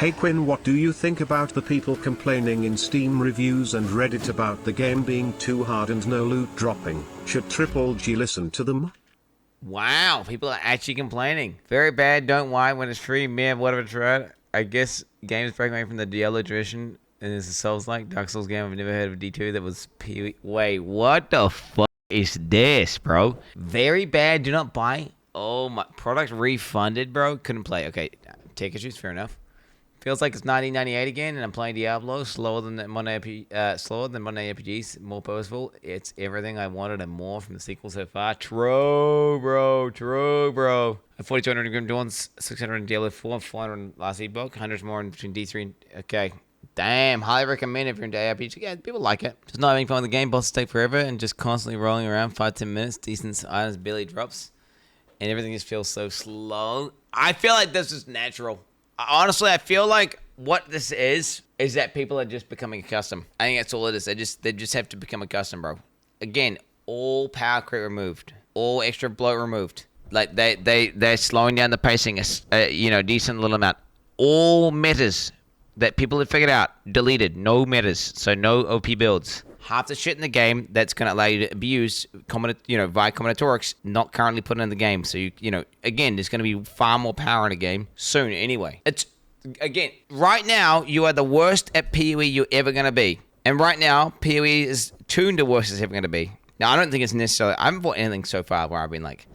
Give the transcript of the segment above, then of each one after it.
Hey Quinn, what do you think about the people complaining in Steam reviews and Reddit about the game being too hard and no loot dropping? Should Triple G listen to them? Wow, people are actually complaining. Very bad, don't whine when it's free, man, whatever tried. I guess games break away from the Diablo tradition, and it's a Souls-like. Dark Souls game, I've never heard of D2 that was Wait, what the fuck is this, bro? Very bad, do not buy. Oh, my product refunded, bro. Couldn't play. Okay, take issues, fair enough. Feels like it's 1998 again, and I'm playing Diablo slower than modern RPGs, more purposeful. It's everything I wanted and more from the sequel so far. True, bro. True, bro. 4,200 Grim Dawns, 600 in Diablo 4, 400 in last ebook, 100 more in between D3 and... Okay. Damn, highly recommend if you're into RPG. Yeah, people like it. Just not having fun with the game, bosses take forever, and just constantly rolling around 5-10 minutes. Decent items barely drops, and everything just feels so slow. I feel like this is natural. Honestly, I feel like what this is that people are just becoming accustomed. I think that's all it is. They just have to become accustomed, bro. Again, all power creep removed, all extra bloat removed. Like they're slowing down the pacing, decent little amount. All metas that people have figured out deleted. No metas, so no OP builds. Half the shit in the game that's going to allow you to abuse, via combinatorics, not currently put in the game. So, again, there's going to be far more power in the game soon anyway. Again, right now, you are the worst at PoE you're ever going to be. And right now, PoE is tuned to worst it's ever going to be. Now, I don't think it's necessarily... I haven't bought anything so far where I've been like,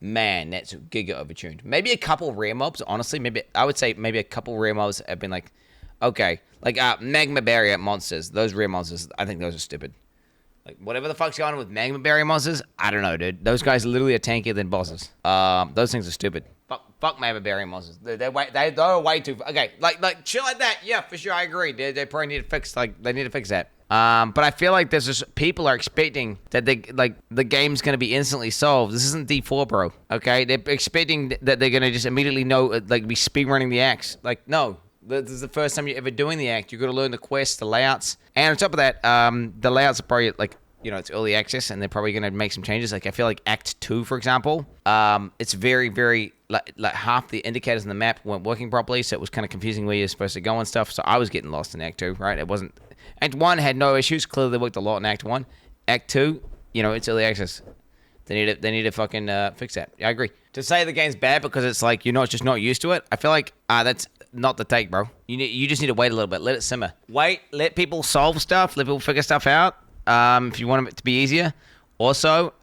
man, that's giga overtuned. Maybe a couple rare mobs, honestly. I would say maybe a couple rare mobs have been like, okay, like magma barrier monsters, those rare monsters, I think those are stupid. Like whatever the fuck's going on with magma barrier monsters, I don't know, dude. Those guys literally are tankier than bosses. Those things are stupid. Fuck magma barrier monsters. They're way too. Okay, like shit like that. Yeah, for sure, I agree. They probably need to fix. They need to fix that. But I feel like there's just people are expecting that the game's gonna be instantly solved. This isn't D4, bro. Okay, they're expecting that they're gonna just immediately know, be speedrunning the axe. Like no. This is the first time you're ever doing the act. You've got to learn the quests, the layouts. And on top of that, the layouts are probably, it's early access, and they're probably going to make some changes. Like, I feel like Act 2, for example, it's very, very, like half the indicators in the map weren't working properly, so it was kind of confusing where you're supposed to go and stuff. So I was getting lost in Act 2, right? It wasn't... Act 1 had no issues. Clearly, they worked a lot in Act 1. Act 2, it's early access. They need to fucking fix that. I agree. To say the game's bad because it's like you're just not used to it, I feel like that's not the take, bro. You just need to wait a little bit. Let it simmer. Wait. Let people solve stuff. Let people figure stuff out. If you want it to be easier. Also,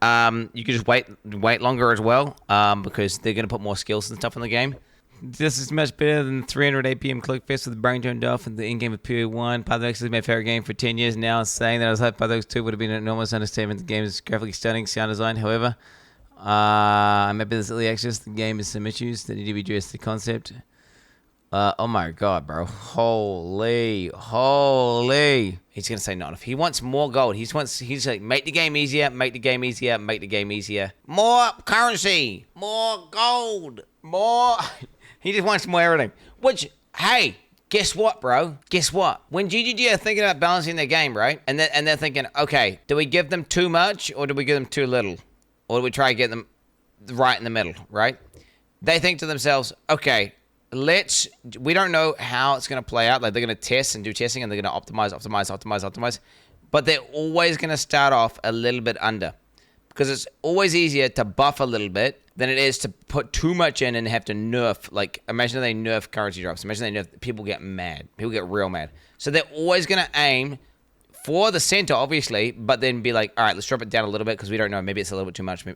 you can just wait longer as well. Because they're gonna put more skills and stuff in the game. This is much better than 300 APM Clickfest with the brain turned off and the in-game with Period 1. Path of Exile is my favorite game for 10 years now. Saying that I was hyped Path of Exile 2 would have been an enormous understatement. The game is graphically stunning, sound design. However, I'm happy this early access. The game has some issues that need to be addressed. The concept. Oh my god, bro. Holy. He's gonna say not enough. He wants more gold. He's like, make the game easier, make the game easier, make the game easier. More currency, more gold, more. He just wants more everything. Which, hey, guess what, bro? Guess what? When GGG are thinking about balancing their game, right? And they're thinking, okay, do we give them too much or do we give them too little? Or do we try to get them right in the middle, right? They think to themselves, okay, we don't know how it's going to play out. Like, they're going to test and do testing, and they're going to optimize. But they're always going to start off a little bit under. Because it's always easier to buff a little bit than it is to put too much in and have to nerf. Like, imagine they nerf currency drops. Imagine they nerf, people get mad. People get real mad. So they're always going to aim for the center, obviously, but then be like, all right, let's drop it down a little bit because we don't know. Maybe it's a little bit too much. So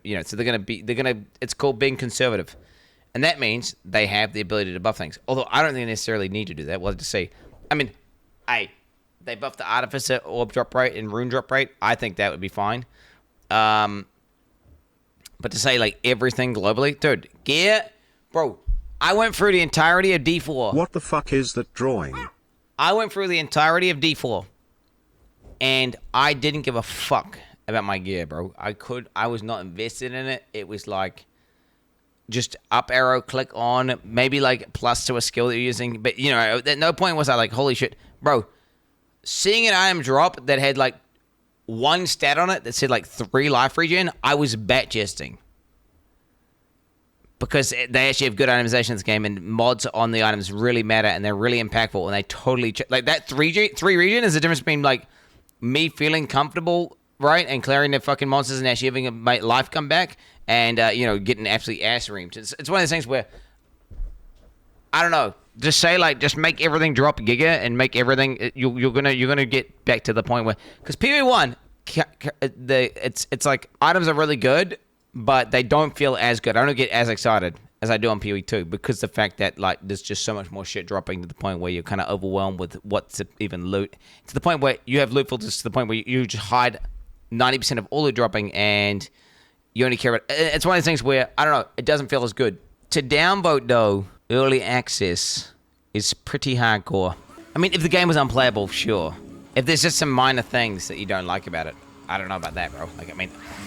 it's called being conservative. And that means they have the ability to buff things. Although I don't think they necessarily need to do that. We'll have to see. I mean, they buffed the Artificer orb drop rate and rune drop rate. I think that would be fine. But to say, like, everything globally, dude, gear, bro, I went through the entirety of D4. What the fuck is that drawing? I went through the entirety of D4, and I didn't give a fuck about my gear, bro. I was not invested in it. It was like, just up arrow, click on, maybe like plus to a skill that you're using. But, at no point was I like, holy shit, bro, seeing an item drop that had like one stat on it that said like 3 life regen, I was bat jesting. because they actually have good itemization in this game, and mods on the items really matter, and they're really impactful, and they totally like that three region is the difference between like me feeling comfortable, right, and clearing the fucking monsters and actually having my life come back, and getting absolutely ass reamed. It's one of those things where I don't know. Just say just make everything drop giga and make everything. You're gonna get back to the point where because PvE1, it's like items are really good, but they don't feel as good. I don't get as excited as I do on PvE2 because the fact that there's just so much more shit dropping to the point where you're kind of overwhelmed with what to even loot. To the point where you have loot filters to the point where you just hide 90% of all loot dropping and you only care about. It's one of those things where I don't know. It doesn't feel as good. To downvote though. Early access is pretty hardcore. I mean, if the game was unplayable, sure. If there's just some minor things that you don't like about it, I don't know about that, bro.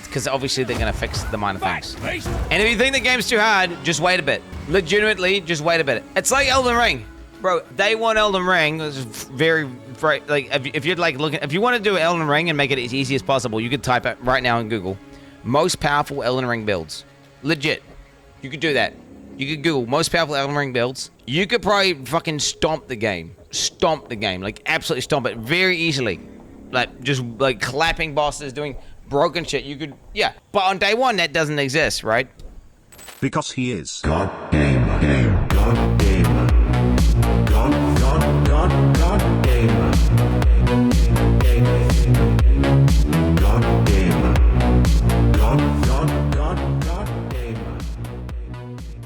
Because obviously they're going to fix the minor things. And if you think the game's too hard, just wait a bit. Legitimately, just wait a bit. It's like Elden Ring. Bro, day one Elden Ring was very if you're looking, if you want to do Elden Ring and make it as easy as possible, you could type it right now in Google. Most powerful Elden Ring builds. Legit. You could do that. You could Google most powerful Elden Ring builds. You could probably fucking stomp the game. Stomp the game. Absolutely stomp it very easily. Just clapping bosses, doing broken shit. You could, yeah. But on day one, that doesn't exist, right? Because he is God.